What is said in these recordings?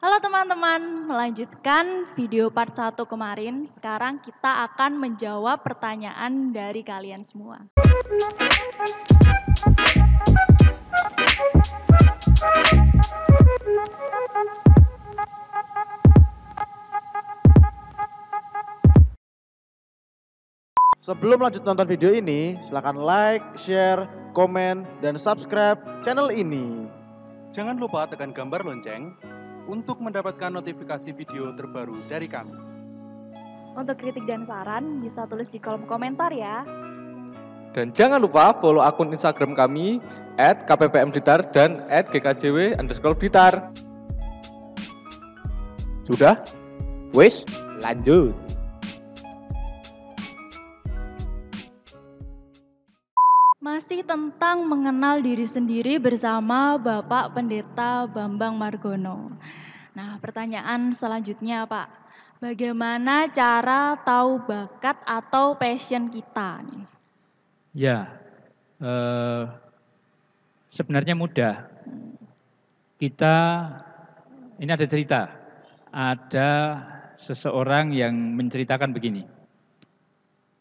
Halo teman-teman, melanjutkan video part 1 kemarin. Sekarang kita akan menjawab pertanyaan dari kalian semua. Sebelum lanjut nonton video ini, silakan like, share, komen, dan subscribe channel ini. Jangan lupa tekan gambar lonceng untuk mendapatkan notifikasi video terbaru dari kami. Untuk kritik dan saran bisa tulis di kolom komentar ya. Dan jangan lupa follow akun Instagram kami @kppmblitar dan @gkjw_blitar. Sudah? Wes, lanjut. Masih tentang mengenal diri sendiri bersama Bapak Pendeta Bambang Margono. Nah, pertanyaan selanjutnya Pak, bagaimana cara tahu bakat atau passion kita nih? Ya, sebenarnya mudah. Ini ada cerita, ada seseorang yang menceritakan begini.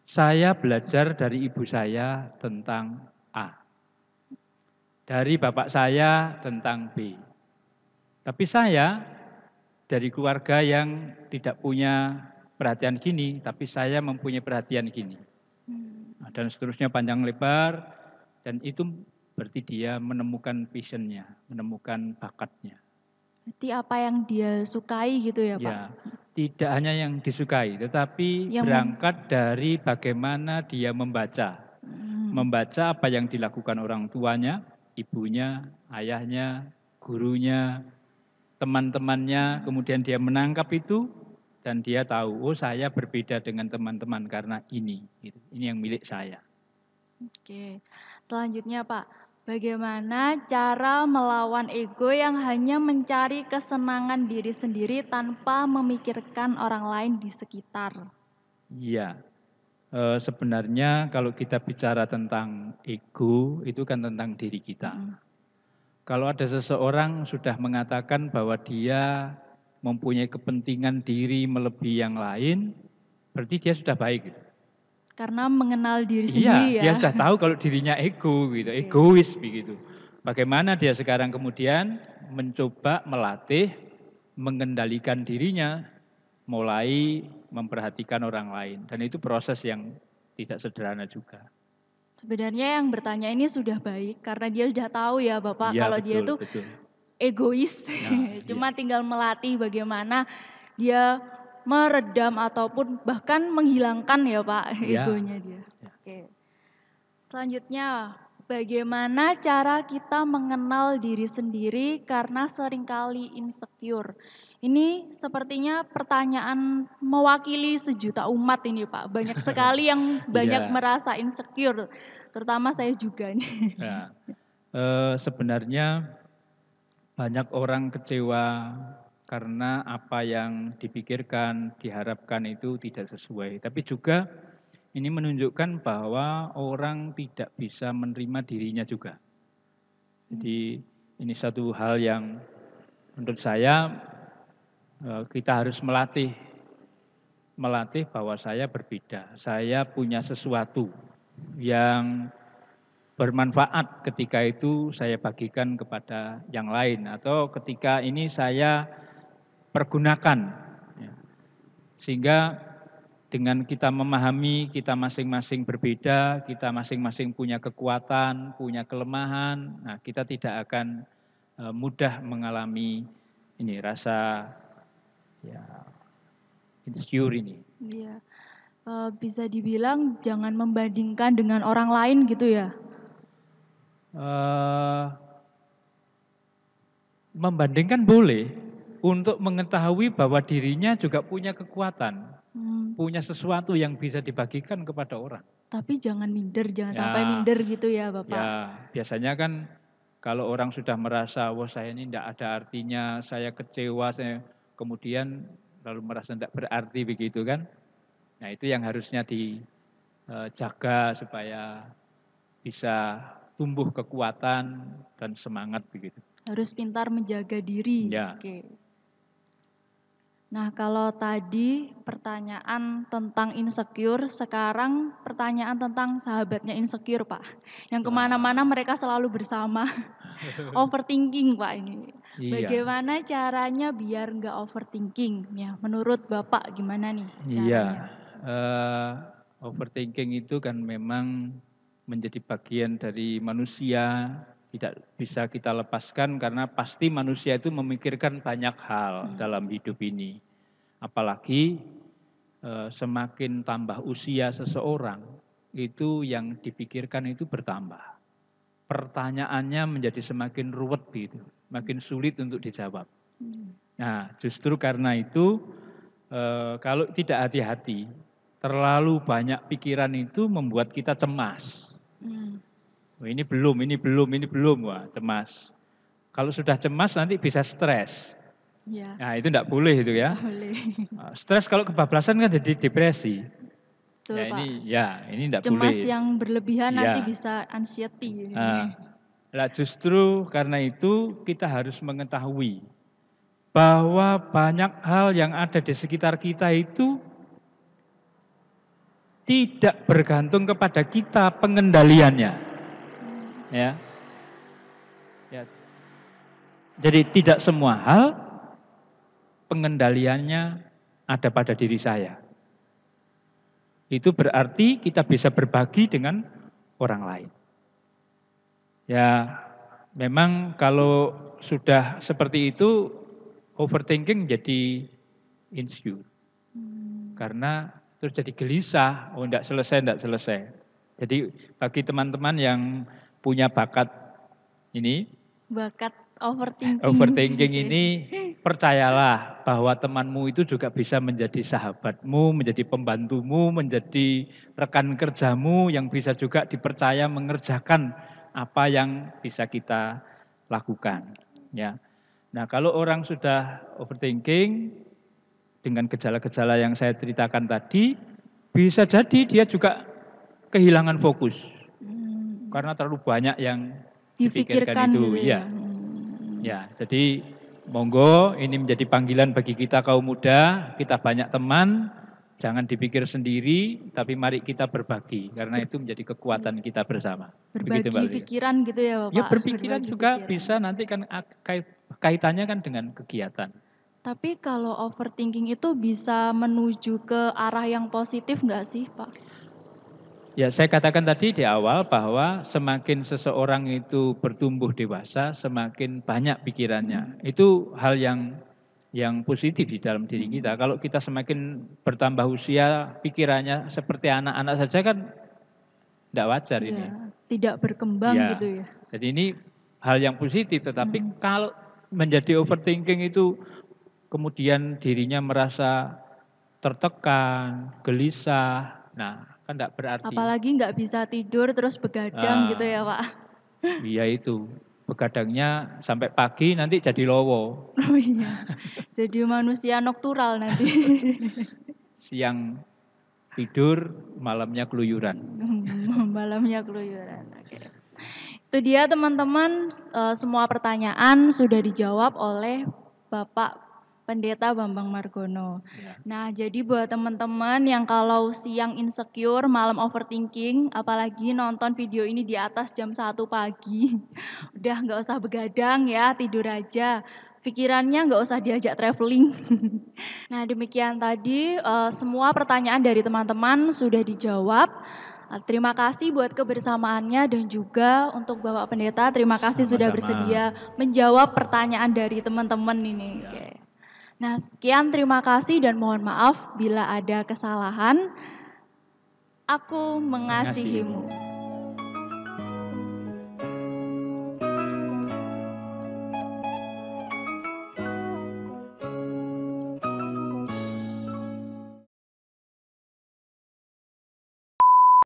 Saya belajar dari ibu saya tentang A, dari bapak saya tentang B. Tapi saya dari keluarga yang tidak punya perhatian gini, tapi saya mempunyai perhatian gini. Dan seterusnya panjang lebar, dan itu berarti dia menemukan passionnya, menemukan bakatnya. Berarti apa yang dia sukai gitu ya Pak? Ya, tidak hanya yang disukai, tetapi Yang berangkat dari bagaimana dia membaca. Membaca apa yang dilakukan orang tuanya, ibunya, ayahnya, gurunya, teman-temannya, kemudian dia menangkap itu, dan dia tahu, oh saya berbeda dengan teman-teman karena ini yang milik saya. Oke, selanjutnya Pak, bagaimana cara melawan ego yang hanya mencari kesenangan diri sendiri tanpa memikirkan orang lain di sekitar? Iya, sebenarnya kalau kita bicara tentang ego, itu kan tentang diri kita. Kalau ada seseorang sudah mengatakan bahwa dia mempunyai kepentingan diri melebihi yang lain, berarti dia sudah baik. Karena mengenal diri sendiri ya. Dia sudah tahu kalau dirinya ego, gitu, egois begitu. Bagaimana dia sekarang kemudian mencoba melatih, mengendalikan dirinya, mulai memperhatikan orang lain. Dan itu proses yang tidak sederhana juga. Sebenarnya yang bertanya ini sudah baik karena dia sudah tahu ya Bapak Ya, kalau betul, dia tuh betul. egois. Nah, Cuma tinggal melatih bagaimana dia meredam ataupun bahkan menghilangkan ya Pak egonya dia. Oke. Selanjutnya, bagaimana cara kita mengenal diri sendiri karena seringkali insecure? Ini sepertinya pertanyaan mewakili sejuta umat ini Pak. Banyak sekali yang banyak merasa insecure, terutama saya juga nih. Ya, sebenarnya banyak orang kecewa karena apa yang dipikirkan, diharapkan itu tidak sesuai. Tapi juga ini menunjukkan bahwa orang tidak bisa menerima dirinya juga. Jadi ini satu hal yang menurut saya kita harus melatih bahwa saya berbeda. Saya punya sesuatu yang bermanfaat ketika itu saya bagikan kepada yang lain. Atau ketika ini saya pergunakan. Sehingga dengan kita memahami kita masing-masing berbeda, kita masing-masing punya kekuatan, punya kelemahan, nah kita tidak akan mudah mengalami ini rasa ya insecure ini. Iya, bisa dibilang jangan membandingkan dengan orang lain gitu ya? Membandingkan boleh, untuk mengetahui bahwa dirinya juga punya kekuatan, punya sesuatu yang bisa dibagikan kepada orang. Tapi jangan minder, jangan sampai minder gitu ya Bapak. Ya, biasanya kan kalau orang sudah merasa, wah saya ini tidak ada artinya, saya kecewa, kemudian lalu merasa tidak berarti begitu kan. Nah itu yang harusnya dijaga supaya bisa tumbuh kekuatan dan semangat begitu. Harus pintar menjaga diri. Ya. Oke. Nah, kalau tadi pertanyaan tentang insecure, sekarang pertanyaan tentang sahabatnya insecure, Pak. Yang kemana-mana mereka selalu bersama. Overthinking, Pak, ini. Iya. Bagaimana caranya biar nggak overthinking? Ya, menurut Bapak gimana nih caranya? Iya, overthinking itu kan memang menjadi bagian dari manusia, tidak bisa kita lepaskan karena pasti manusia itu memikirkan banyak hal dalam hidup ini. Apalagi semakin tambah usia seseorang, itu yang dipikirkan itu bertambah. Pertanyaannya menjadi semakin ruwet gitu, makin sulit untuk dijawab. Nah, justru karena itu kalau tidak hati-hati, terlalu banyak pikiran itu membuat kita cemas. Oh, ini belum, wah cemas. Kalau sudah cemas nanti bisa stres. Ya. Nah itu tidak boleh itu ya. Boleh. Stres kalau kebablasan kan jadi depresi. Betul, Ya Pak. ini tidak boleh. Cemas yang berlebihan Ya. nanti bisa anxiety. Nah, justru karena itu kita harus mengetahui bahwa banyak hal yang ada di sekitar kita itu tidak bergantung kepada kita pengendaliannya. Ya. Jadi tidak semua hal pengendaliannya ada pada diri saya. Itu berarti kita bisa berbagi dengan orang lain. Ya, memang kalau sudah seperti itu overthinking jadi insecure. Karena terus jadi gelisah, oh enggak selesai. Jadi bagi teman-teman yang punya bakat ini, bakat overthinking. Overthinking ini percayalah bahwa temanmu itu juga bisa menjadi sahabatmu, menjadi pembantumu, menjadi rekan kerjamu yang bisa juga dipercaya mengerjakan apa yang bisa kita lakukan. Ya. Nah, kalau orang sudah overthinking dengan gejala-gejala yang saya ceritakan tadi, bisa jadi dia juga kehilangan fokus. Karena terlalu banyak yang dipikirkan itu. Gitu ya. Ya, jadi monggo ini menjadi panggilan bagi kita kaum muda, kita banyak teman, jangan dipikir sendiri, tapi mari kita berbagi, karena itu menjadi kekuatan kita bersama. Berbagi pikiran gitu ya Bapak? Ya berpikiran juga pikiran. Bisa, nanti kan kaitannya kan dengan kegiatan. Tapi kalau overthinking itu bisa menuju ke arah yang positif nggak sih Pak? Ya saya katakan tadi di awal bahwa semakin seseorang itu bertumbuh dewasa, semakin banyak pikirannya. Itu hal yang positif di dalam diri kita. Kalau kita semakin bertambah usia, pikirannya seperti anak-anak saja kan tidak wajar ini. Tidak berkembang gitu ya. Jadi ini hal yang positif, tetapi kalau menjadi overthinking itu kemudian dirinya merasa tertekan, gelisah, nah kan tidak berarti. Apalagi nggak bisa tidur terus begadang gitu ya Pak. Iya itu, begadangnya sampai pagi nanti jadi lowo. Oh iya, jadi manusia noktural nanti. Siang tidur, malamnya keluyuran. Malamnya keluyuran, oke. Itu dia teman-teman, semua pertanyaan sudah dijawab oleh Bapak Pendeta Bambang Margono. Ya. Nah, jadi buat teman-teman yang kalau siang insecure, malam overthinking, apalagi nonton video ini di atas jam 1 pagi, udah nggak usah begadang ya, tidur aja. Pikirannya nggak usah diajak traveling. Nah, demikian tadi semua pertanyaan dari teman-teman sudah dijawab. Terima kasih buat kebersamaannya dan juga untuk Bapak Pendeta, terima kasih sudah bersedia menjawab pertanyaan dari teman-teman ini. Ya. Oke. Nah, sekian terima kasih dan mohon maaf bila ada kesalahan. Aku mengasihimu.